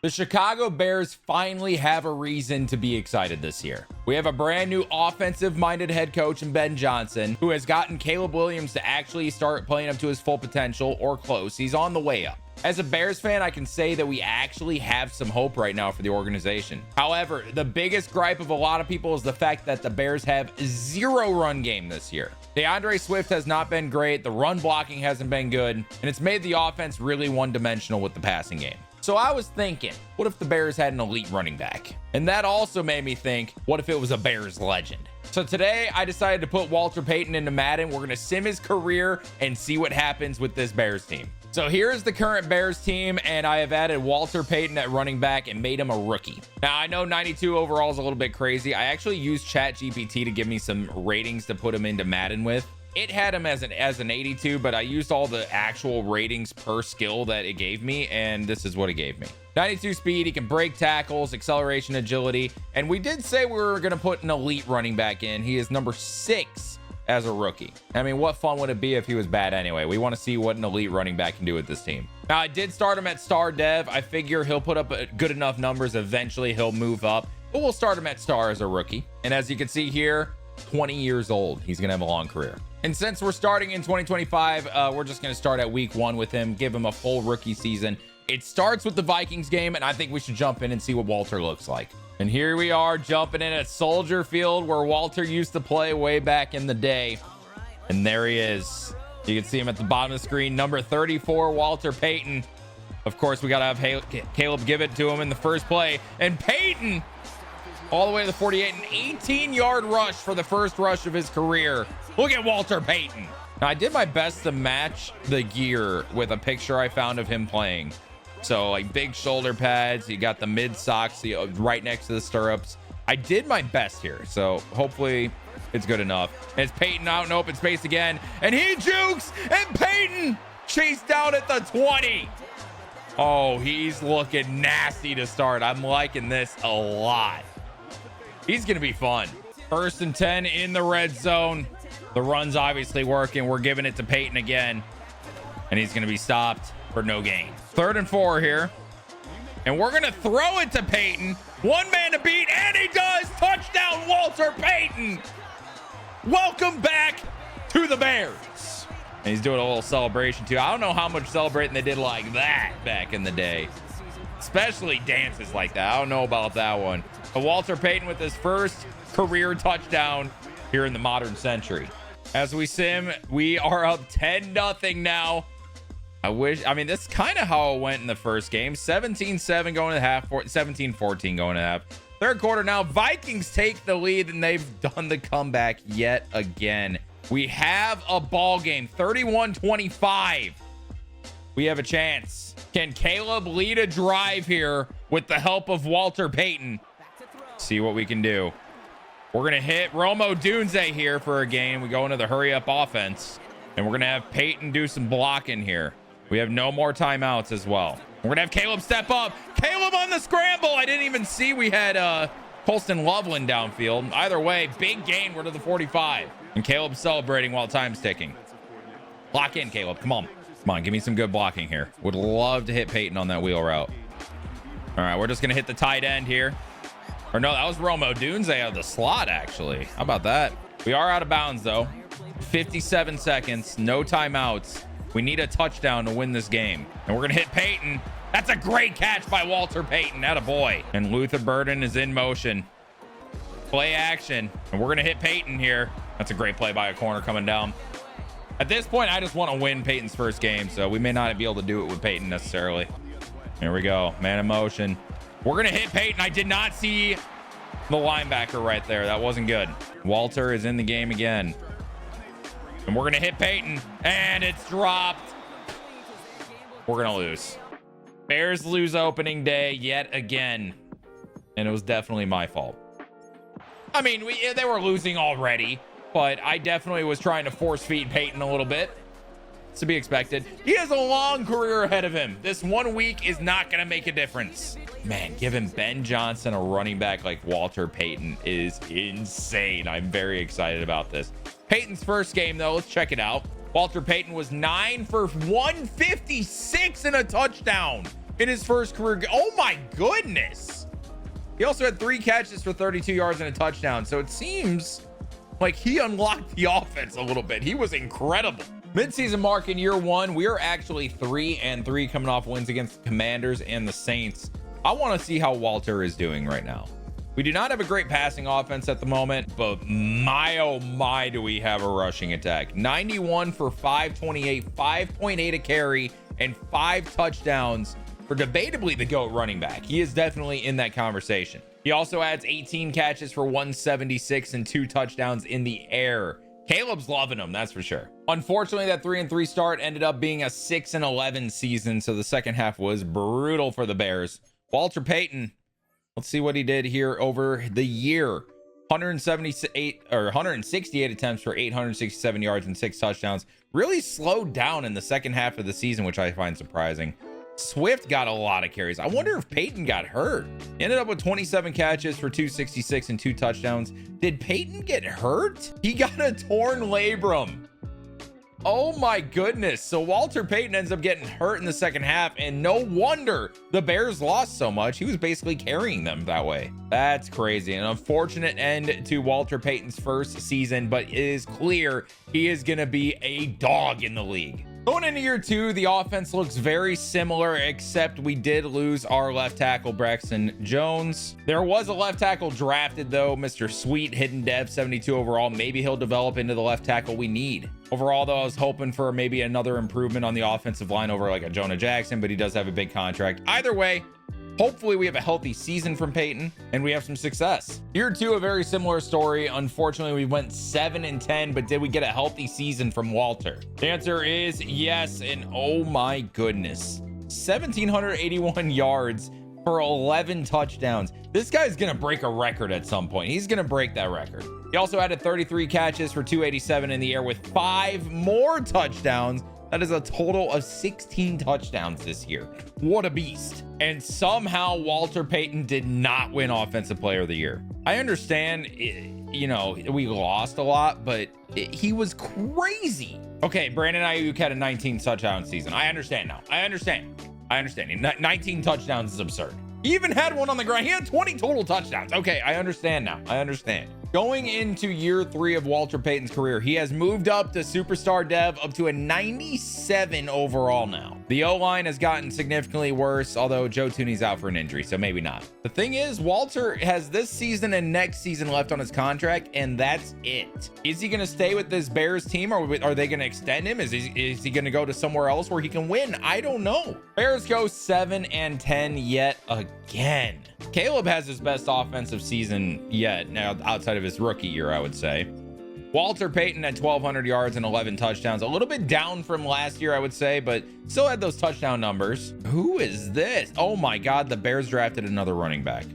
The Chicago Bears finally have a reason to be excited this year. We have a brand new offensive-minded head coach in Ben Johnson, who has gotten Caleb Williams to actually start playing up to his full potential, or close. He's on the way up. As a Bears fan, I can say that we actually have some hope right now for the organization. However, the biggest gripe of a lot of people is the fact that the Bears have zero run game this year. DeAndre Swift has not been great. The run blocking hasn't been good, and it's made the offense really one-dimensional with the passing game. So I was thinking, what if the Bears had an elite running back? And that also made me think, what if it was a Bears legend? So today I decided to put Walter Payton into Madden. We're going to sim his career and see what happens with this Bears team. So here's the current Bears team, and I have added Walter Payton at running back and made him a rookie. Now, I know 92 overall is a little bit crazy. I actually used ChatGPT to give me some ratings to put him into Madden with. It had him as an 82, but I used all the actual ratings per skill that it gave me, and this is what it gave me. 92 speed, he can break tackles, acceleration, agility, and we did say we were going to put an elite running back in. He is number 6 as a rookie. I mean, what fun would it be if he was bad anyway? We want to see what an elite running back can do with this team. Now, I did start him at star dev. I figure he'll put up good enough numbers. Eventually, he'll move up, but we'll start him at star as a rookie. And as you can see here, 20 years old. He's going to have a long career. And since we're starting in 2025, we're just going to start at week 1 with him, give him a full rookie season. It starts with the Vikings game, and I think we should jump in and see what Walter looks like. And here we are jumping in at Soldier Field, where Walter used to play way back in the day. And there he is. You can see him at the bottom of the screen, number 34, Walter Payton. Of course, we got to have Caleb give it to him in the first play. And Payton, all the way to the 48, an 18-yard rush for the first rush of his career. Look at Walter Payton. Now, I did my best to match the gear with a picture I found of him playing. So, like, big shoulder pads. You got the mid socks right next to the stirrups. I did my best here, so hopefully it's good enough. And it's Payton out in open space again, and he jukes, and Payton chased down at the 20. Oh, he's looking nasty to start. I'm liking this a lot. He's going to be fun. 1st and 10 in the red zone. The run's obviously working. We're giving it to Payton again, and he's going to be stopped for no gain. 3rd and 4 here, and we're going to throw it to Payton. One man to beat, and he does. Touchdown, Walter Payton. Welcome back to the Bears. And he's doing a little celebration too. I don't know how much celebrating they did like that back in the day, especially dances like that. I don't know about that one. But Walter Payton with his first career touchdown here in the modern century. As we sim, we are up 10-0 now. I mean, that's kind of how it went in the first game. 17-7 going to half, 17-14 going to half. Third quarter now, Vikings take the lead, and they've done the comeback yet again. We have a ball game, 31-25. We have a chance. Can Caleb lead a drive here with the help of Walter Payton? See what we can do. We're going to hit Romo Dunze here for a gain. We go into the hurry-up offense, and we're going to have Payton do some blocking here. We have no more timeouts as well. We're going to have Caleb step up. Caleb on the scramble. I didn't even see we had Colston Loveland downfield. Either way, big gain. We're to the 45. And Caleb's celebrating while time's ticking. Lock in, Caleb. Come on. Come on, give me some good blocking here. Would love to hit Payton on that wheel route. All right, we're just going to hit the tight end here. Or no, that was Romo Dunze out of the slot, actually. How about that? We are out of bounds, though. 57 seconds, no timeouts. We need a touchdown to win this game. And we're going to hit Payton. That's a great catch by Walter Payton. Attaboy. And Luther Burden is in motion. Play action. And we're going to hit Payton here. That's a great play by a corner coming down. At this point, I just want to win Payton's first game, so we may not be able to do it with Payton necessarily. Here we go. Man in motion. We're going to hit Payton. I did not see the linebacker right there. That wasn't good. Walter is in the game again. And we're going to hit Payton. And it's dropped. We're going to lose. Bears lose opening day yet again. And it was definitely my fault. I mean, they were losing already. But I definitely was trying to force feed Payton a little bit. It's to be expected. He has a long career ahead of him. This 1 week is not going to make a difference. Man, giving Ben Johnson a running back like Walter Payton is insane. I'm very excited about this. Payton's first game, though, let's check it out. Walter Payton was 9 for 156 and a touchdown in his first career. Oh my goodness. He also had 3 catches for 32 yards and a touchdown. So it seems like he unlocked the offense a little bit. He was incredible. Midseason mark in year 1. We are actually 3-3 coming off wins against the Commanders and the Saints. I want to see how Walter is doing right now. We do not have a great passing offense at the moment, but my, oh my, do we have a rushing attack. 91 for 528, 5.8 a carry, and 5 touchdowns for debatably the GOAT running back. He is definitely in that conversation. He also adds 18 catches for 176 and 2 touchdowns in the air. Caleb's loving him, that's for sure. Unfortunately, that 3-3 start ended up being a 6-11 season, so the second half was brutal for the Bears. Walter Payton, let's see what he did here over the year. 168 attempts for 867 yards and 6 touchdowns. Really slowed down in the second half of the season, which I find surprising. Swift got a lot of carries. I wonder if Payton got hurt. Ended up with 27 catches for 266 and 2 touchdowns. Did Payton get hurt? He got a torn labrum. Oh my goodness. So Walter Payton ends up getting hurt in the second half, and no wonder the Bears lost so much. He was basically carrying them that way. That's crazy. An unfortunate end to Walter Payton's first season, but it is clear he is going to be a dog in the league. Going into year 2, the offense looks very similar, except we did lose our left tackle, Braxton Jones. There was a left tackle drafted, though, Mr. Sweet, hidden dev, 72 overall. Maybe he'll develop into the left tackle we need. Overall, though, I was hoping for maybe another improvement on the offensive line over like a Jonah Jackson, but he does have a big contract. Either way, hopefully we have a healthy season from Payton and we have some success. Year 2, a very similar story. Unfortunately, we went 7-10, but did we get a healthy season from Walter? The answer is yes, and oh my goodness. 1,781 yards for 11 touchdowns. This guy's gonna break a record at some point. He's gonna break that record. He also added 33 catches for 287 in the air with 5 more touchdowns. That is a total of 16 touchdowns this year. What a beast. And somehow Walter Payton did not win Offensive Player of the Year. I understand, you know, we lost a lot, but he was crazy. Okay, Brandon Ayuk had a 19 touchdown season. I understand now. I understand. 19 touchdowns is absurd. He even had one on the ground. He had 20 total touchdowns. Okay, I understand now. I understand. Going into year 3 of Walter Payton's career, he has moved up to superstar dev, up to a 97 overall now. The O-line has gotten significantly worse, although Joe Tooney's out for an injury, so maybe not. The thing is, Walter has this season and next season left on his contract, and that's it. Is he going to stay with this Bears team, or are they going to extend him? Is he going to go to somewhere else where he can win? I don't know. Bears go 7-10 yet again. Caleb has his best offensive season yet, now outside of his rookie year, I would say. Walter Payton had 1,200 yards and 11 touchdowns. A little bit down from last year, I would say, but still had those touchdown numbers. Who is this? Oh my God, the Bears drafted another running back.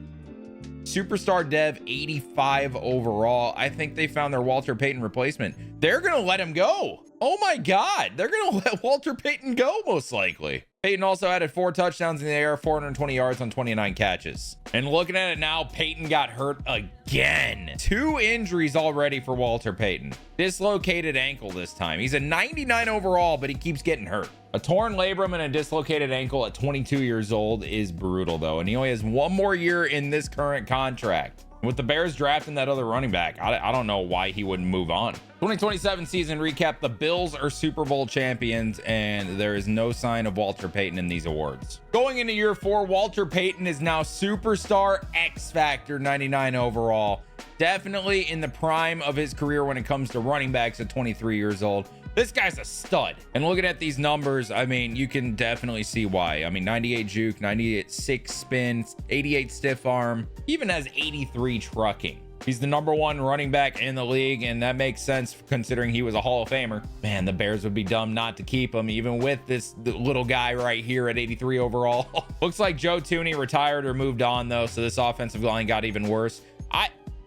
Superstar dev, 85 overall. I think they found their Walter Payton replacement. They're going to let him go. Oh my God, they're going to let Walter Payton go, most likely. Payton also added 4 touchdowns in the air, 420 yards on 29 catches. And looking at it now, Payton got hurt again. 2 injuries already for Walter Payton. Dislocated ankle this time. He's a 99 overall, but he keeps getting hurt. A torn labrum and a dislocated ankle at 22 years old is brutal, though. And he only has 1 more year in this current contract. With the Bears drafting that other running back, I don't know why he wouldn't move on. 2027 season recap. The Bills are Super Bowl champions, and there is no sign of Walter Payton in these awards. Going into year 4, Walter Payton is now superstar X Factor, 99 overall. Definitely in the prime of his career when it comes to running backs at 23 years old. This guy's a stud. And looking at these numbers, I mean, you can definitely see why. I mean, 98 juke, 98 6 spin, 88 stiff arm, even has 83 trucking. He's the #1 running back in the league, and that makes sense considering he was a Hall of Famer. Man, the Bears would be dumb not to keep him, even with this little guy right here at 83 overall. Looks like Joe Tooney retired or moved on, though, so this offensive line got even worse.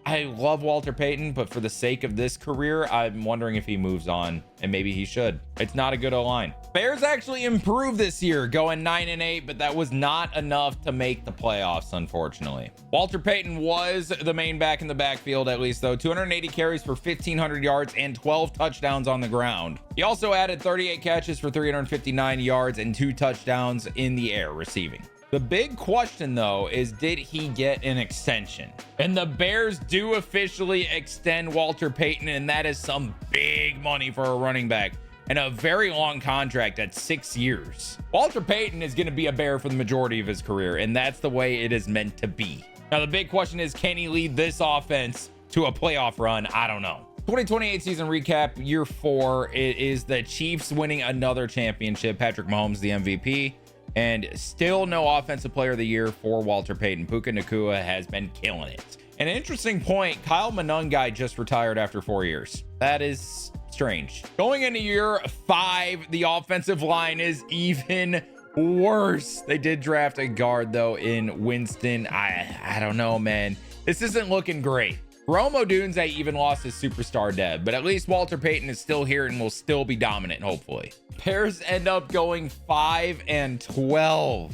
I love Walter Payton, but for the sake of this career, I'm wondering if he moves on, and maybe he should. It's not a good O-line. Bears actually improved this year, going 9-8, but that was not enough to make the playoffs, unfortunately. Walter Payton was the main back in the backfield, at least, though. 280 carries for 1,500 yards and 12 touchdowns on the ground. He also added 38 catches for 359 yards and 2 touchdowns in the air receiving. The big question, though, is did he get an extension? And the Bears do officially extend Walter Payton, and that is some big money for a running back and a very long contract at 6 years. Walter Payton is going to be a Bear for the majority of his career, and that's the way it is meant to be. Now, the big question is, can he lead this offense to a playoff run? I don't know. 2028 season recap, year 4, it is the Chiefs winning another championship. Patrick Mahomes, the MVP. And still no offensive player of the year for Walter Payton. Puka Nacua has been killing it. An interesting point, Kyle Monangai just retired after 4 years. That is strange. Going into year 5, the offensive line is even worse. They did draft a guard, though, in Winston. I don't know, man. This isn't looking great. Rome Odunze even lost his superstar dev, but at least Walter Payton is still here and will still be dominant, hopefully. Bears end up going 5-12.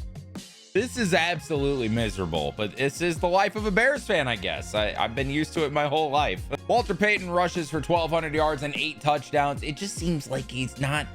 This is absolutely miserable, but this is the life of a Bears fan, I guess. I've been used to it my whole life. Walter Payton rushes for 1,200 yards and 8 touchdowns. It just seems like he's not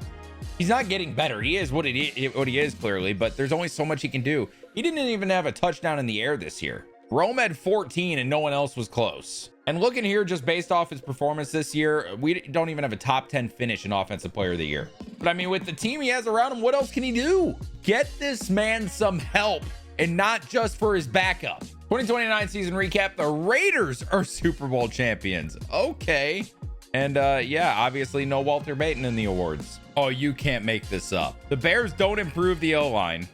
getting better. He is what he is, clearly, but there's only so much he can do. He didn't even have a touchdown in the air this year. Rome had 14 and no one else was close. And looking here, just based off his performance this year, we don't even have a top 10 finish in offensive player of the year. But I mean, with the team he has around him, what else can he do? Get this man some help, and not just for his backup. 2029 season recap, the Raiders are Super Bowl champions. Okay. And yeah, obviously no Walter Payton in the awards. Oh, you can't make this up. The Bears don't improve the O-line.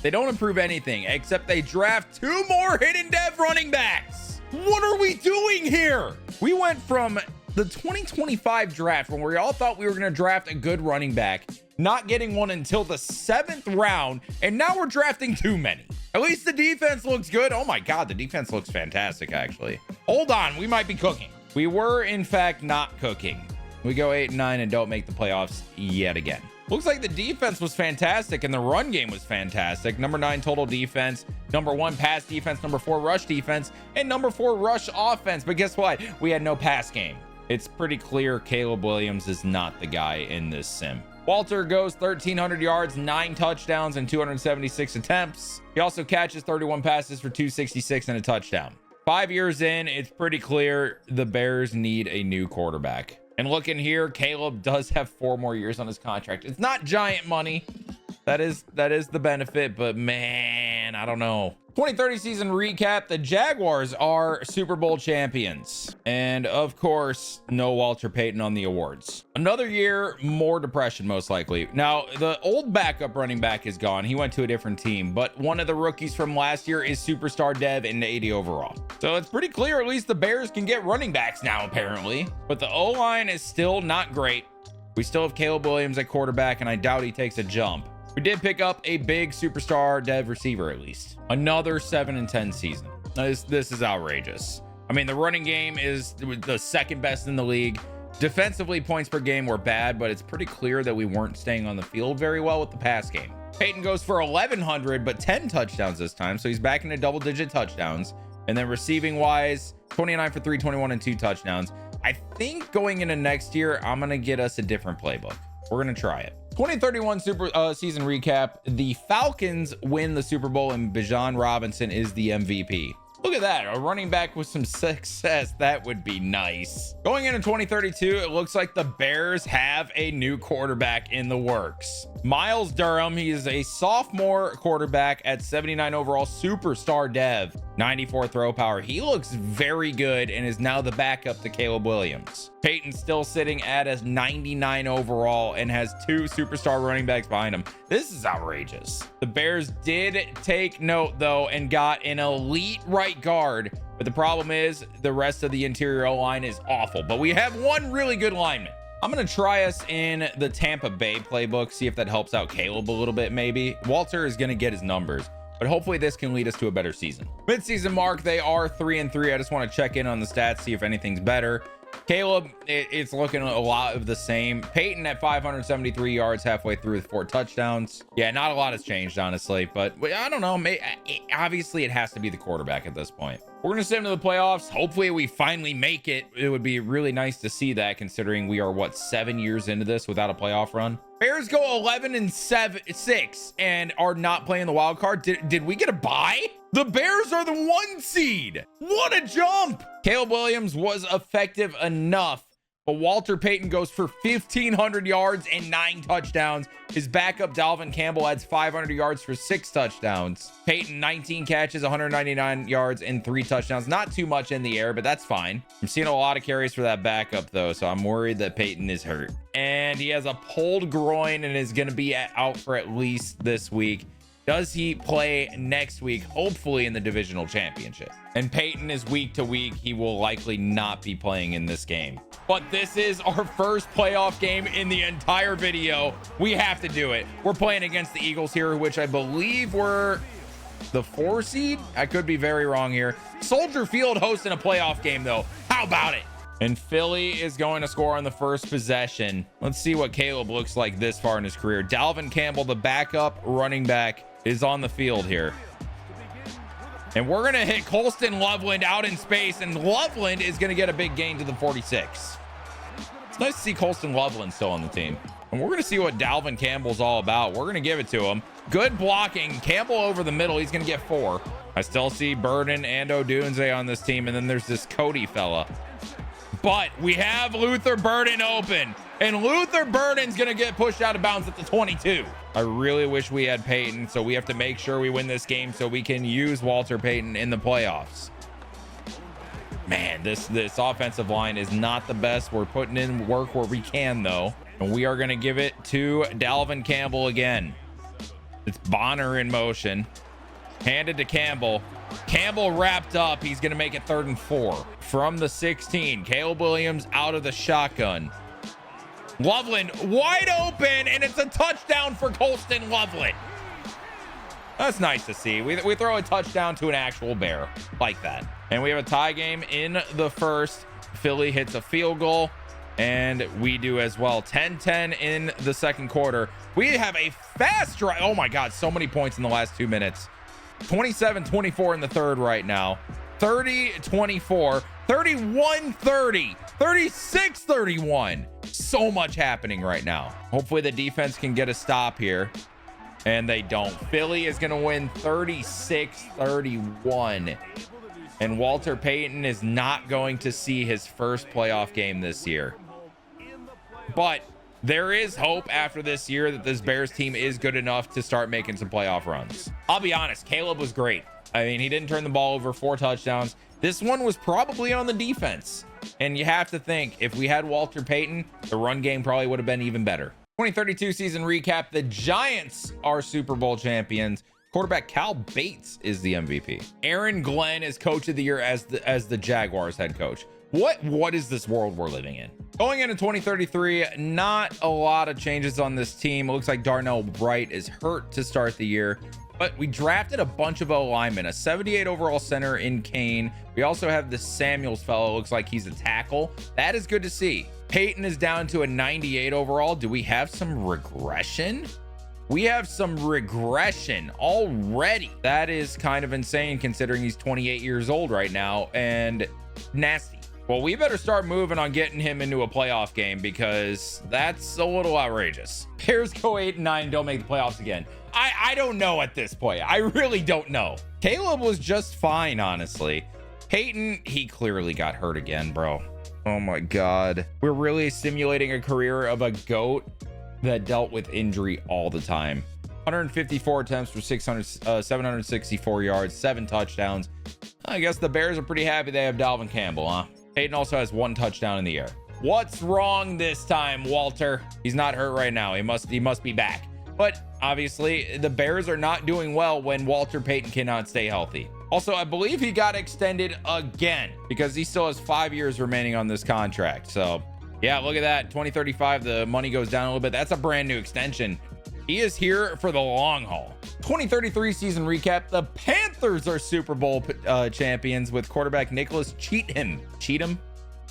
They don't improve anything except they draft 2 more hidden dev running backs. What are we doing here? We went from the 2025 draft when we all thought we were going to draft a good running back, not getting one until the 7th round, and now we're drafting too many. At least the defense looks good. Oh my God, the defense looks fantastic, actually. Hold on, we might be cooking. We were, in fact, not cooking. We go 8-9 and don't make the playoffs yet again. Looks like the defense was fantastic and the run game was fantastic. Number 9 total defense, number 1 pass defense, number 4 rush defense, and number 4 rush offense. But guess what? We had no pass game. It's pretty clear Caleb Williams is not the guy in this sim. Walter goes 1,300 yards, 9 touchdowns, and 276 attempts. He also catches 31 passes for 266 and a touchdown. 5 years in, it's pretty clear the Bears need a new quarterback. And looking here, Caleb does have 4 more years on his contract. It's not giant money. That is the benefit, but man, I don't know. 2030 season recap, the Jaguars are Super Bowl champions. And of course, no Walter Payton on the awards. Another year, more depression, most likely. Now, the old backup running back is gone. He went to a different team, but one of the rookies from last year is superstar dev in the 80 overall. So it's pretty clear, at least the Bears can get running backs now, apparently. But the O-line is still not great. We still have Caleb Williams at quarterback, and I doubt he takes a jump. We did pick up a big superstar dev receiver, at least. Another 7-10 season. This is outrageous. I mean, the running game is the second best in the league. Defensively, points per game were bad, but it's pretty clear that we weren't staying on the field very well with the pass game. Payton goes for 1,100, but 10 touchdowns this time, so he's back into double-digit touchdowns. And then receiving-wise, 29 for 321 and 2 touchdowns. I think going into next year, I'm going to get us a different playbook. We're going to try it. 2031 season recap. The Falcons win the Super Bowl and Bijan Robinson is the MVP. Look at that, a running back with some success. That would be nice. Going into 2032, it looks like the Bears have a new quarterback in the works. Miles Durham, he is a sophomore quarterback at 79 overall, superstar dev, 94 throw power. He looks very good and is now the backup to Caleb Williams. Payton's still sitting at a 99 overall and has 2 superstar running backs behind him. This is outrageous. The Bears did take note, though, and got an elite right guard, but the problem is the rest of the interior O-line is awful, but we have one really good lineman. I'm going to try us in the Tampa Bay playbook, see if that helps out Caleb a little bit, maybe. Walter is going to get his numbers. but hopefully this can lead us to a better season. Mid-season mark, they are 3-3. I just want to check in on the stats, see if anything's better. Caleb, it's looking a lot of the same. Payton at 573 yards halfway through with 4 touchdowns. Yeah, not a lot has changed, honestly, but I don't know. Obviously, it has to be the quarterback at this point. We're going to send him to the playoffs. Hopefully, we finally make it. It would be really nice to see that, considering we are, what, 7 years into this without a playoff run? Bears go 11-6 and are not playing the wild card. Did we get a bye? The Bears are the 1 seed. What a jump. Caleb Williams was effective enough, but Walter Payton goes for 1,500 yards and 9 touchdowns. His backup Dalvin Campbell adds 500 yards for 6 touchdowns. Payton 19 catches, 199 yards and 3 touchdowns. Not too much in the air, but that's fine. I'm seeing a lot of carries for that backup though, so I'm worried that Payton is hurt. And he has a pulled groin and is going to be out for at least this week. Does he play next week, hopefully in the divisional championship? And Payton is week to week. He will likely not be playing in this game. But this is our first playoff game in the entire video. We have to do it. We're playing against the Eagles here, which I believe were the 4 seed. I could be very wrong here. Soldier Field hosting a playoff game, though. How about it? And Philly is going to score on the first possession. Let's see what Caleb looks like this far in his career. Dalvin Campbell, the backup running back, is on the field here. And we're going to hit Colston Loveland out in space, and Loveland is going to get a big gain to the 46. It's nice to see Colston Loveland still on the team. And we're going to see what Dalvin Campbell's all about. We're going to give it to him. Good blocking. Campbell over the middle. He's going to get 4. I still see Burden and Odunze on this team, and then there's this Cody fella. But we have Luther Burden open, and Luther Burden's going to get pushed out of bounds at the 22. I really wish we had Payton, so we have to make sure we win this game so we can use Walter Payton in the playoffs. Man, this offensive line is not the best. We're putting in work where we can, though. And we are going to give it to Dalvin Campbell again. It's Bonner in motion. Handed to Campbell. Campbell wrapped up. He's going to make it 3rd and 4. From the 16, Caleb Williams out of the shotgun. Loveland wide open, and it's a touchdown for Colston Loveland. That's nice to see. We throw a touchdown to an actual Bear like that. And we have a tie game in the first. Philly hits a field goal, and we do as well. 10-10 in the second quarter. We have a fast drive. Oh my God, so many points in the last 2 minutes. 27-24 in the third right now. 30-24, 31-30, 36-31. So much happening right now. Hopefully the defense can get a stop here, and they don't. Philly is going to win 36-31, and Walter Payton is not going to see his first playoff game this year. But there is hope after this year that this Bears team is good enough to start making some playoff runs. I'll be honest, Caleb was great. I mean, he didn't turn the ball over, 4 touchdowns. This one was probably on the defense. And you have to think, if we had Walter Payton, the run game probably would have been even better. 2032 season recap. The Giants are Super Bowl champions. Quarterback Cal Bates is the MVP. Aaron Glenn is coach of the year as the Jaguars head coach. What is this world we're living in? Going into 2033, not a lot of changes on this team. It looks like Darnell Wright is hurt to start the year, but we drafted a bunch of O-linemen, a 78 overall center in Kane. We also have the Samuels fellow. Looks like he's a tackle. That is good to see. Payton is down to a 98 overall. Do we have some regression? We have some regression already. That is kind of insane considering he's 28 years old right now and nasty. Well, we better start moving on getting him into a playoff game because that's a little outrageous. Bears go 8-9, don't make the playoffs again. I don't know at this point. I really don't know. Caleb was just fine, honestly. Payton, he clearly got hurt again, bro. Oh my God. We're really simulating a career of a GOAT that dealt with injury all the time. 154 attempts for 764 yards, 7 touchdowns. I guess the Bears are pretty happy they have Dalvin Campbell, huh? Payton also has 1 touchdown in the air. What's wrong this time, Walter? He's not hurt right now. He must be back. But obviously, the Bears are not doing well when Walter Payton cannot stay healthy. Also, I believe he got extended again because he still has 5 years remaining on this contract. So, yeah, look at that. 2035, the money goes down a little bit. That's a brand new extension. He is here for the long haul. 2033 season recap. The Panthers are Super Bowl champions with quarterback Nicholas Cheatham.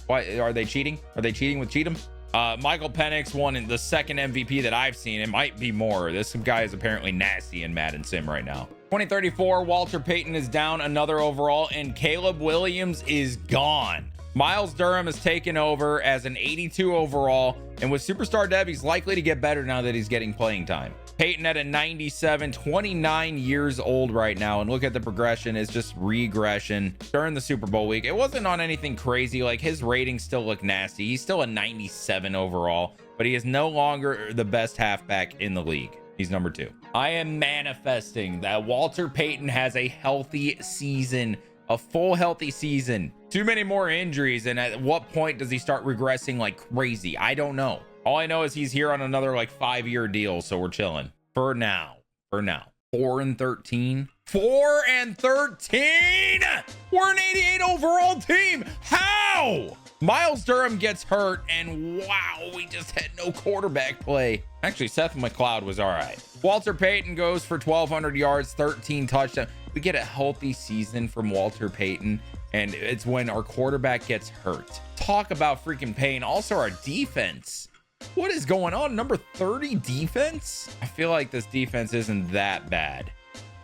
Why are they cheating? Are they cheating with Cheatham? Michael Penix won in the second MVP that I've seen. It might be more. This guy is apparently nasty in Madden Sim right now. 2034, Walter Payton is down another overall, and Caleb Williams is gone. Miles Durham has taken over as an 82 overall, and with Superstar Dev, he's likely to get better now that he's getting playing time. Payton at a 97, 29 years old right now, and look at the progression. It's just regression during the Super Bowl week. It wasn't on anything crazy. Like, his ratings still look nasty. He's still a 97 overall, but he is no longer the best halfback in the league. He's number 2. I am manifesting that Walter Payton has a healthy season, a full healthy season. Too many more injuries, and at what point does he start regressing like crazy? I don't know. All I know is he's here on another like 5-year deal, so we're chilling for now. 4-13. 4-13. We're an 88 overall team. How? Miles Durham gets hurt, and wow, we just had no quarterback play. Actually, Seth McLeod was all right. Walter Payton goes for 1,200 yards, 13 touchdowns. We get a healthy season from Walter Payton, and it's when our quarterback gets hurt. Talk about freaking pain. Also, our defense. What is going on? Number 30 defense? I feel like this defense isn't that bad.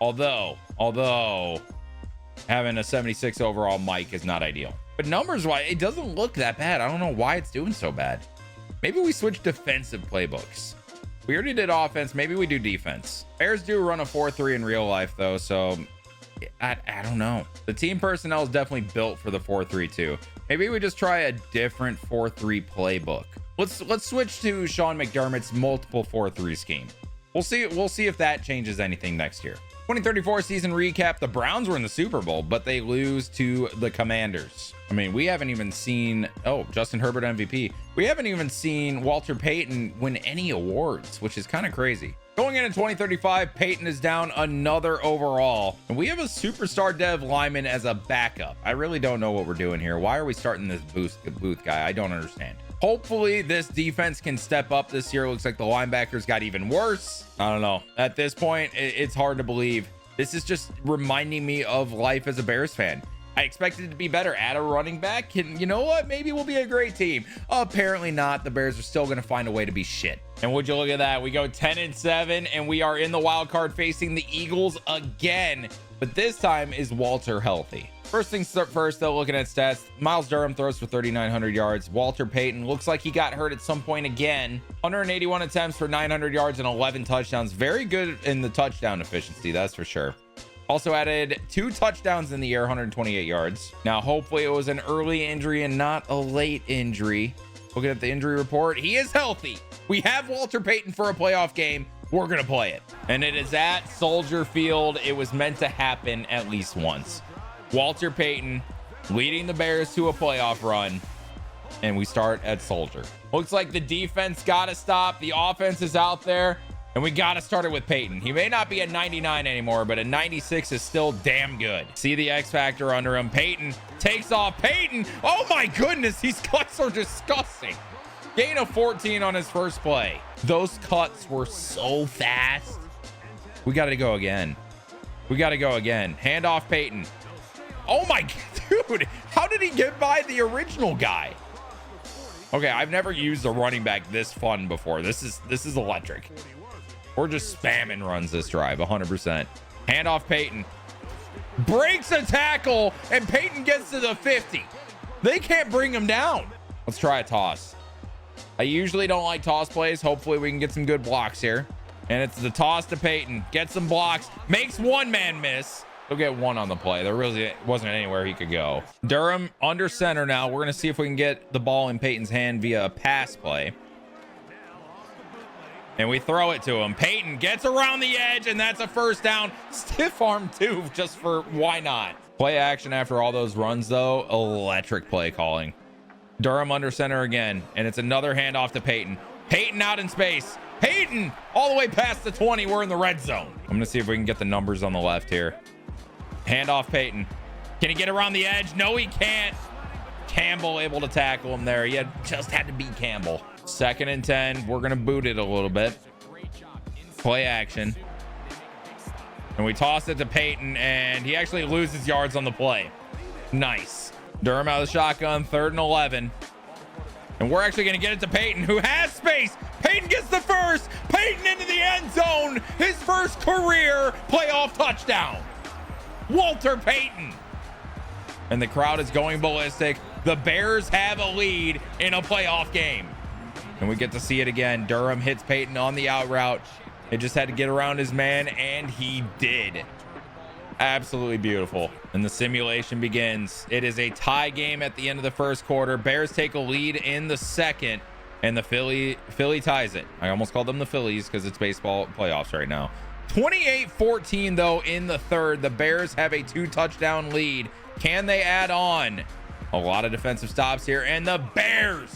Although having a 76 overall Mike is not ideal. But numbers wise, it doesn't look that bad. I don't know why it's doing so bad. Maybe we switch defensive playbooks. We already did offense. Maybe we do defense. Bears do run a 4-3 in real life though, so I don't know. The team personnel is definitely built for the 4-3-2. Maybe we just try a different 4-3 playbook. Let's switch to Sean McDermott's multiple 4-3 scheme. We'll see if that changes anything next year. 2034 season recap. The Browns were in the Super Bowl, but they lose to the Commanders. I mean, we haven't even seen, Justin Herbert MVP. We haven't even seen Walter Payton win any awards, which is kind of crazy. Going into 2035, Payton is down another overall, and we have a superstar dev lineman as a backup. I really don't know what we're doing here. Why are we starting this booth guy? I don't understand. Hopefully this defense can step up this year. Looks like the linebackers got even worse. I don't know. At this point, it's hard to believe. This is just reminding me of life as a Bears fan. I expected it to be better. Add a running back, and you know what? Maybe we'll be a great team. Apparently not. The Bears are still going to find a way to be shit. And would you look at that? We go 10-7, and we are in the wild card facing the Eagles again. But this time, is Walter healthy? First things first, though, looking at stats, Miles Durham throws for 3,900 yards. Walter Payton looks like he got hurt at some point again. 181 attempts for 900 yards and 11 touchdowns. Very good in the touchdown efficiency, that's for sure. Also added 2 touchdowns in the air, 128 yards. Now, hopefully it was an early injury and not a late injury. Looking at the injury report, he is healthy. We have Walter Payton for a playoff game. We're going to play it. And it is at Soldier Field. It was meant to happen at least once. Walter Payton leading the Bears to a playoff run, and we start at Soldier. Looks like the defense got to stop. The offense is out there, and we got to start it with Payton. He may not be a 99 anymore, but a 96 is still damn good. See the X factor under him. Payton takes off. Payton, oh my goodness, these cuts are disgusting. Gain of 14 on his first play. Those cuts were so fast. We got to go again. Hand off Payton. Oh my dude, how did he get by the original guy? Okay, I've never used a running back this fun before. This is electric. We're just spamming runs this drive 100%. Hand off Payton. Breaks a tackle, and Payton gets to the 50. They can't bring him down. Let's try a toss. I usually don't like toss plays. Hopefully we can get some good blocks here. And it's the toss to Payton. Gets some blocks. Makes one man miss. He'll get one on the play. There really wasn't anywhere he could go. Durham under center now. We're going to see if we can get the ball in Payton's hand via a pass play. And we throw it to him. Payton gets around the edge, and that's a first down. Stiff arm too, just for why not. Play action after all those runs, though. Electric play calling. Durham under center again, and it's another handoff to Payton. Payton out in space. Payton all the way past the 20. We're in the red zone. I'm going to see if we can get the numbers on the left here. Hand off Payton. Can he get around the edge? No, he can't. Campbell able to tackle him there. He just had to beat Campbell. 2nd and 10. We're going to boot it a little bit. Play action. And we toss it to Payton, and he actually loses yards on the play. Nice. Durham out of the shotgun, 3rd and 11. And we're actually going to get it to Payton, who has space. Payton gets the first. Payton into the end zone. His first career playoff touchdown. Walter Payton. And the crowd is going ballistic. The Bears have a lead in a playoff game. And we get to see it again. Durham hits Payton on the out route. It just had to get around his man, and he did. Absolutely beautiful. And the simulation begins. It is a tie game at the end of the first quarter. Bears take a lead in the second, and the Philly ties it. I almost called them the Phillies because it's baseball playoffs right now. 28-14 though in the third. The Bears have a 2-touchdown lead. Can they add on? A lot of defensive stops here, and the Bears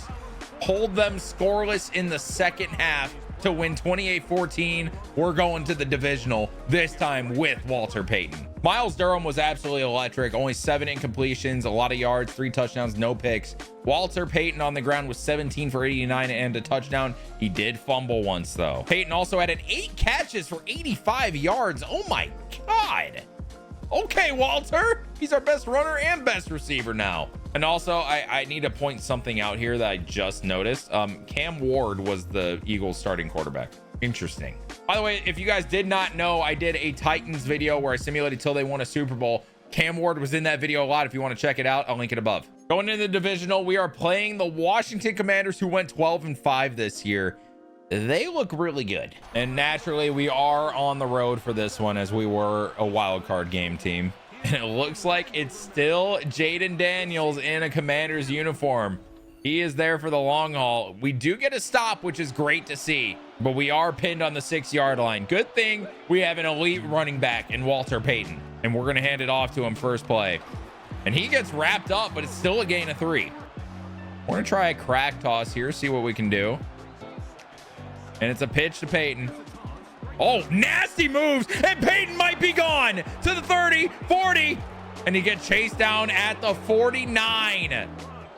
hold them scoreless in the second half to win 28-14. We're going to the divisional, this time with Walter Payton. Miles Durham was absolutely electric. Only 7 incompletions, a lot of yards, 3 touchdowns, no picks. Walter Payton on the ground was 17 for 89 and a touchdown. He did fumble once though. Payton also had 8 catches for 85 yards. Oh my God. Okay, Walter, he's our best runner and best receiver now. And also, I need to point something out here that I just noticed. Cam Ward was the Eagles starting quarterback. Interesting. By the way, if you guys did not know, I did a Titans video where I simulated till they won a Super Bowl. Cam Ward was in that video a lot. If you want to check it out, I'll link it above. Going into the divisional, we are playing the Washington Commanders, who went 12-5 this year. They look really good. And naturally, we are on the road for this one, as we were a wild card game team. And it looks like it's still Jaden Daniels in a Commanders uniform. He is there for the long haul. We do get a stop, which is great to see, but we are pinned on the 6-yard line. Good thing we have an elite running back in Walter Payton, and we're going to hand it off to him first play. And he gets wrapped up, but it's still a gain of 3. We're going to try a crack toss here, see what we can do. And it's a pitch to Payton. Oh, nasty moves, and Payton might be gone to the 30, 40, and he gets chased down at the 49.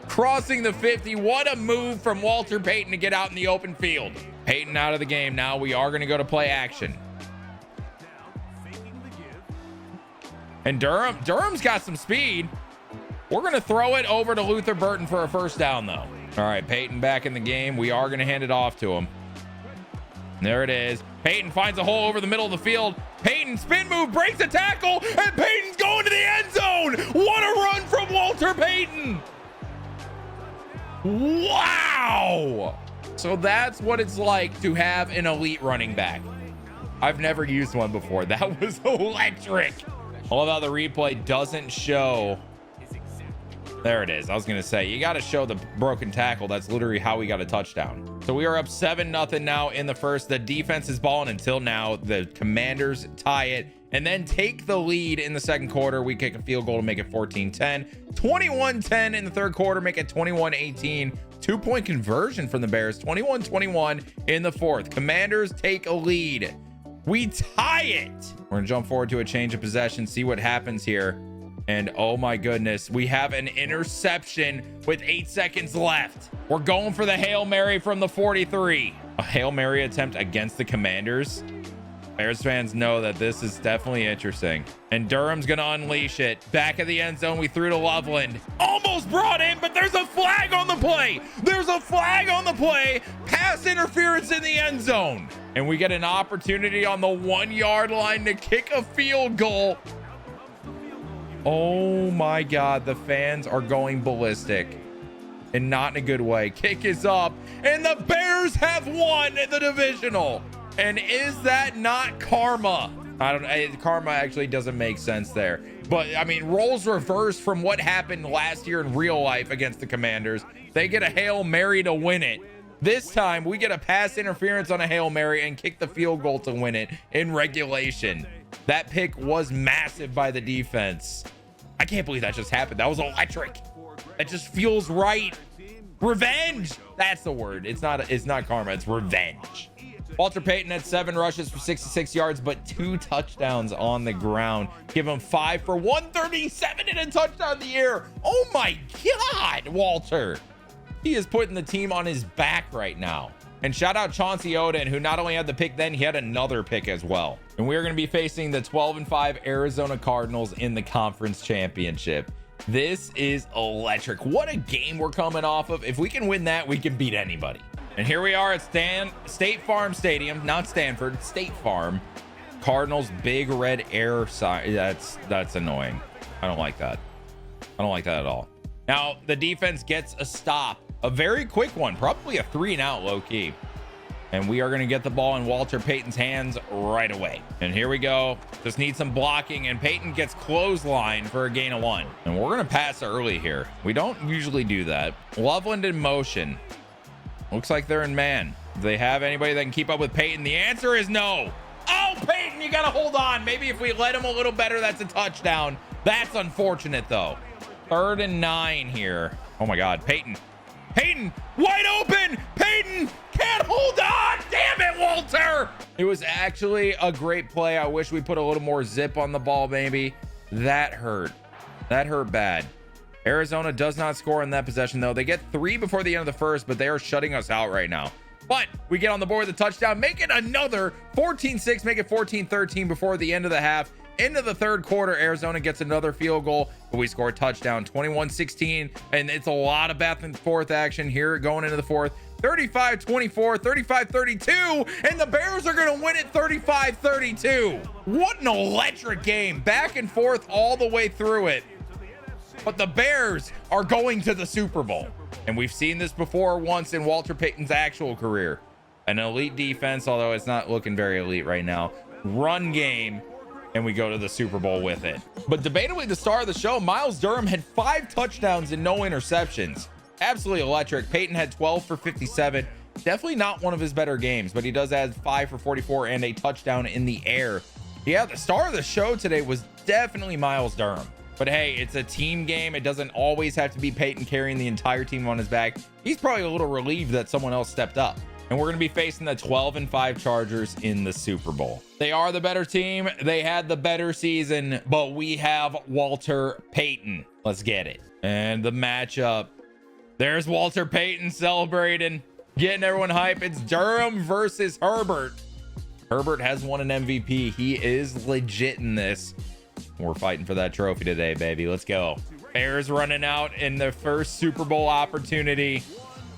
Crossing the 50. What a move from Walter Payton to get out in the open field. Payton out of the game now. We are going to go to play action. And Durham's got some speed. We're going to throw it over to Luther Burton for a first down, though. All right, Payton back in the game. We are going to hand it off to him. There it is. Payton finds a hole over the middle of the field. Payton spin move, breaks a tackle, and Payton's going to the end zone. What a run from Walter Payton. Wow. So that's what it's like to have an elite running back. I've never used one before. That was electric. I love how the replay doesn't show. There it is. I was going to say, you got to show the broken tackle. That's literally how we got a touchdown. So we are up 7-0 now in the first. The defense is balling until now. The Commanders tie it and then take the lead in the second quarter. We kick a field goal to make it 14-10. 21-10 in the third quarter, make it 21-18. 2-point conversion from the Bears. 21-21 in the fourth. Commanders take a lead. We tie it. We're going to jump forward to a change of possession, see what happens here. And oh my goodness, we have an interception with 8 seconds left. We're going for the Hail Mary from the 43. A Hail Mary attempt against the Commanders. Bears fans know that this is definitely interesting. And Durham's going to unleash it. Back of the end zone, we threw to Loveland. Almost brought in, but there's a flag on the play. There's a flag on the play. Pass interference in the end zone. And we get an opportunity on the 1-yard line to kick a field goal. Oh my God, the fans are going ballistic and not in a good way. Kick is up and the Bears have won the divisional. And is that not karma? I don't know. Karma actually doesn't make sense there. But I mean, roles reversed from what happened last year in real life against the Commanders. They get a Hail Mary to win it. This time we get a pass interference on a Hail Mary and kick the field goal to win it in regulation. That pick was massive by the defense. I can't believe that just happened. That was electric. That just feels right. Revenge. That's the word. It's not karma. It's revenge. Walter Payton had 7 rushes for 66 yards, but 2 touchdowns on the ground. Give him 5 for 137 and a touchdown in the air. Oh my God, Walter. He is putting the team on his back right now. And shout out Chauncey Oden, who not only had the pick then, he had another pick as well. And we are going to be facing the 12-5 Arizona Cardinals in the conference championship. This is electric. What a game we're coming off of. If we can win that, we can beat anybody. And here we are at State Farm Stadium, not Stanford, State Farm. Cardinals big red air sign. That's annoying. I don't like that. I don't like that at all. Now the defense gets a stop, a very quick one, probably a 3-and-out low key. And we are going to get the ball in Walter Payton's hands right away. And here we go. Just need some blocking, and Payton gets clothesline for a gain of 1. And we're going to pass early here. We don't usually do that. Loveland in motion. Looks like they're in man. Do they have anybody that can keep up with Payton? The answer is no. Oh, Payton, you got to hold on. Maybe if we let him a little better, that's a touchdown. That's unfortunate, though. 3rd and 9 here. Oh, my God. Payton, wide open. Payton can't hold on. Damn it, Walter. It was actually a great play. I wish we put a little more zip on the ball, maybe. That hurt. That hurt bad. Arizona does not score in that possession, though. They get 3 before the end of the first, but they are shutting us out right now. But we get on the board with a touchdown, make it another 14-6, make it 14-13 before the end of the half. Into the 3rd quarter, Arizona gets another field goal, but we score a touchdown, 21-16, and it's a lot of back and forth action here going into the 4th. 35-24, 35-32, and the Bears are going to win it 35-32. What an electric game, back and forth all the way through it. But the Bears are going to the Super Bowl. And we've seen this before once in Walter Payton's actual career. An elite defense, although it's not looking very elite right now. Run game, and we go to the Super Bowl with it. But debatably the star of the show, Miles Durham had 5 touchdowns and no interceptions. Absolutely electric. Payton had 12 for 57. Definitely not one of his better games, but he does add 5 for 44 and a touchdown in the air. Yeah, the star of the show today was definitely Miles Durham. But hey, it's a team game. It doesn't always have to be Payton carrying the entire team on his back. He's probably a little relieved that someone else stepped up. And we're going to be facing the 12-5 Chargers in the Super Bowl. They are the better team. They had the better season, but we have Walter Payton. Let's get it. And the matchup. There's Walter Payton celebrating, getting everyone hype. It's Durham versus Herbert. Herbert has won an MVP. He is legit in this. We're fighting for that trophy today, baby. Let's go. Bears running out in their first Super Bowl opportunity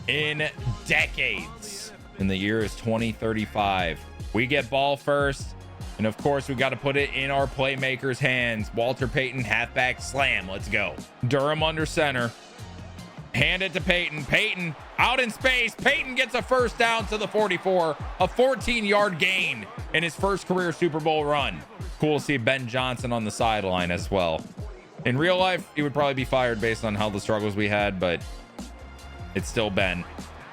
in decades. And the year is 2035. We get ball first. And of course, we got to put it in our playmakers' hands. Walter Payton, halfback slam. Let's go. Durham under center. Hand it to Payton. Payton out in space. Payton gets a first down to the 44. A 14-yard gain in his first career Super Bowl run. Cool to see Ben Johnson on the sideline as well. In real life, he would probably be fired based on how the struggles we had, but it's still Ben.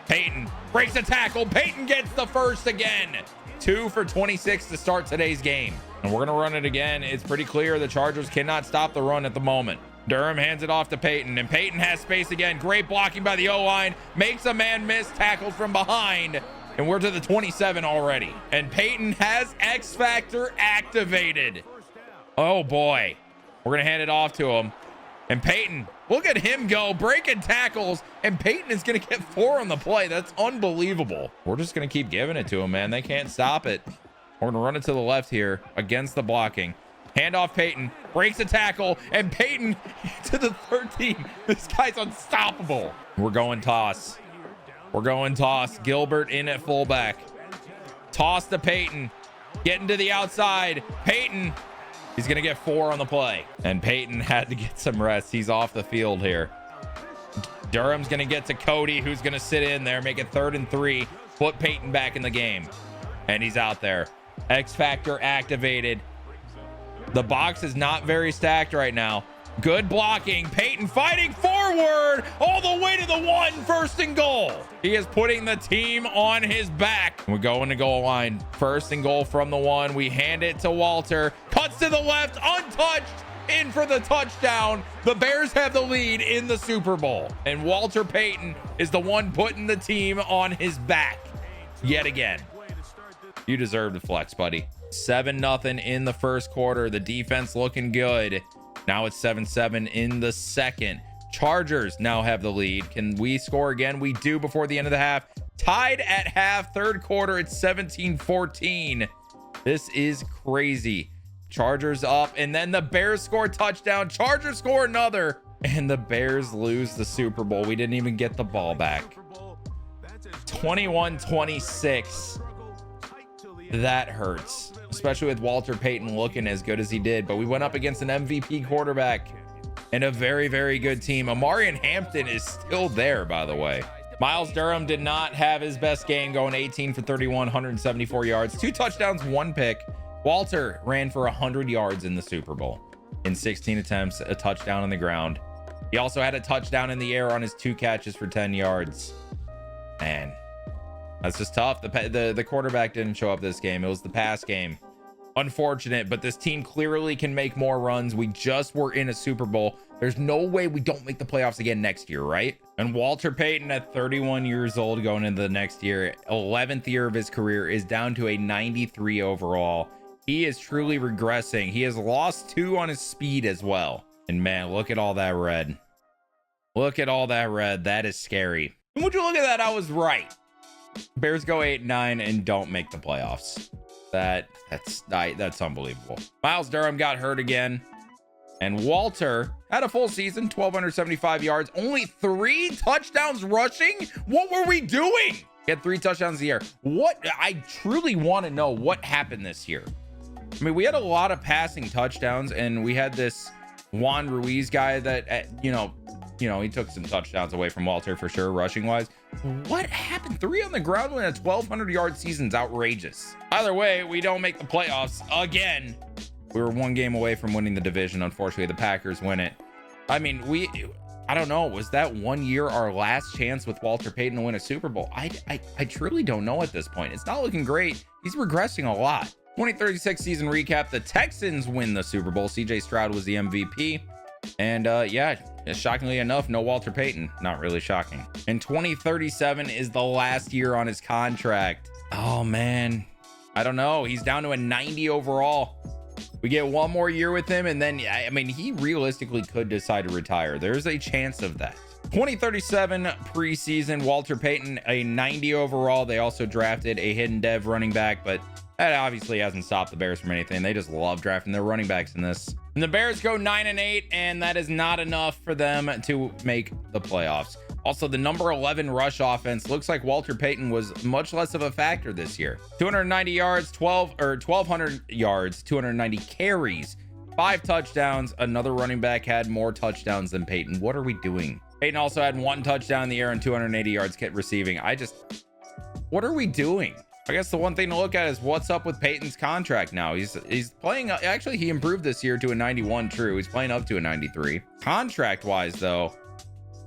Payton breaks a tackle. Payton gets the first again. 2 for 26 to start today's game. And we're going to run it again. It's pretty clear the Chargers cannot stop the run at the moment. Durham hands it off to Payton, and Payton has space again. Great blocking by the O-line. Makes a man miss, tackled from behind. And we're to the 27 already. And Payton has X Factor activated. Oh, boy. We're going to hand it off to him. And Payton, look at him go, breaking tackles. And Payton is going to get 4 on the play. That's unbelievable. We're just going to keep giving it to him, man. They can't stop it. We're going to run it to the left here against the blocking. Hand off Payton, breaks a tackle, and Payton to the 13. This guy's unstoppable. We're going toss. We're going toss. Gilbert in at fullback. Toss to Payton. Getting to the outside. Payton. He's going to get 4 on the play. And Payton had to get some rest. He's off the field here. Durham's going to get to Cody, who's going to sit in there, make it 3rd and 3. Put Payton back in the game. And he's out there. X Factor activated. The box is not very stacked right now. Good blocking. Payton fighting forward all the way to the 1, 1st and goal. He is putting the team on his back. We go into goal line. 1st and goal from the 1. We hand it to Walter. Cuts to the left, untouched. In for the touchdown. The Bears have the lead in the Super Bowl. And Walter Payton is the one putting the team on his back yet again. You deserve the flex, buddy. 7-0 in the first quarter. The defense looking good. Now it's 7-7 in the second. Chargers now have the lead. Can we score again? We do before the end of the half. Tied at half, third quarter, it's 17-14. This is crazy. Chargers up, and then the Bears score a touchdown. Chargers score another, and the Bears lose the Super Bowl. We didn't even get the ball back. 21-26. That hurts, especially with Walter Payton looking as good as he did. But we went up against an MVP quarterback and a very, very good team. Amarian Hampton is still there, by the way. Miles Durham did not have his best game, going 18 for 31, 174 yards, 2 touchdowns, 1 pick. Walter ran for 100 yards in the Super Bowl in 16 attempts, a touchdown on the ground. He also had a touchdown in the air on his 2 catches for 10 yards. Man, that's just tough. The quarterback didn't show up this game. It was the pass game. Unfortunate, but this team clearly can make more runs. We just were in a Super Bowl. There's no way we don't make the playoffs again next year, right? And Walter Payton at 31 years old going into the next year, 11th year of his career, is down to a 93 overall. He is truly regressing. He has lost 2 on his speed as well. And man, look at all that red. Look at all that red. That is scary. And would you look at that? I was right. Bears go 8-9 and don't make the playoffs. That's unbelievable. Miles Durham got hurt again, and Walter had a full season, 1,275 yards, only 3 touchdowns rushing. What were we doing? He had 3 touchdowns a year. What? I truly want to know what happened this year. I mean, we had a lot of passing touchdowns, and we had this Juan Ruiz guy that, you know, he took some touchdowns away from Walter for sure, rushing wise. What happened? 3 on the ground when a 1,200 yard season's outrageous. Either way, we don't make the playoffs again. We were 1 game away from winning the division. Unfortunately, the Packers win it. I mean, I don't know. Was that 1 year our last chance with Walter Payton to win a Super Bowl? I truly don't know at this point. It's not looking great. He's regressing a lot. 2036 season recap. The Texans win the Super Bowl. CJ Stroud was the MVP. And yeah, shockingly enough, no Walter Payton. Not really shocking. And 2037 is the last year on his contract. Oh man, I don't know. He's down to a 90 overall. We get 1 more year with him, and then I mean, he realistically could decide to retire. There's a chance of that. 2037 preseason, Walter Payton, a 90 overall. They also drafted a hidden dev running back, but that obviously hasn't stopped the Bears from anything. They just love drafting their running backs in this. And the Bears go 9-8, and that is not enough for them to make the playoffs. Also, the number 11 rush offense looks like Walter Payton was much less of a factor this year. 290 yards, 1,200 yards, 290 carries, 5 touchdowns. Another running back had more touchdowns than Payton. What are we doing? Payton also had 1 touchdown in the air and 280 yards receiving. What are we doing? I guess the one thing to look at is what's up with Payton's contract now. He's playing, actually he improved this year to a 91 true. He's playing up to a 93. Contract wise though,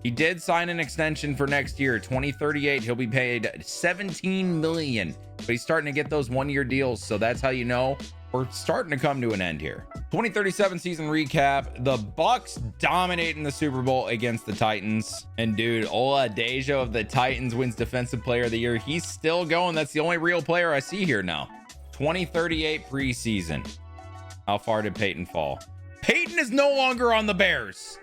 he did sign an extension for next year, 2038. He'll be paid 17 million, but he's starting to get those 1-year deals. So that's how you know we're starting to come to an end here. 2037 season recap. The Bucks dominating the Super Bowl against the Titans. And dude, Oladejo of the Titans wins Defensive Player of the Year. He's still going. That's the only real player I see here now. 2038 preseason. How far did Payton fall? Payton is no longer on the Bears.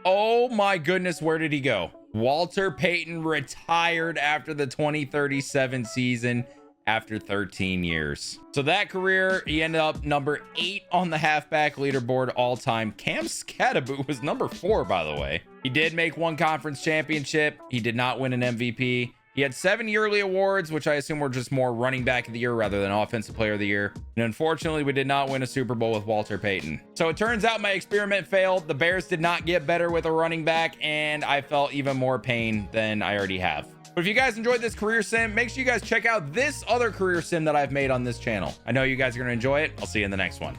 Oh my goodness, where did he go? Walter Payton retired after the 2037 season after 13 years. So that career, he ended up number 8 on the halfback leaderboard all time. Cam Skattebo was number 4, by the way. He did make 1 conference championship. He did not win an MVP. He had 7 yearly awards, which I assume were just more running back of the year rather than offensive player of the year. And unfortunately, we did not win a Super Bowl with Walter Payton. So it turns out my experiment failed. The Bears did not get better with a running back, and I felt even more pain than I already have. But if you guys enjoyed this career sim, make sure you guys check out this other career sim that I've made on this channel. I know you guys are going to enjoy it. I'll see you in the next one.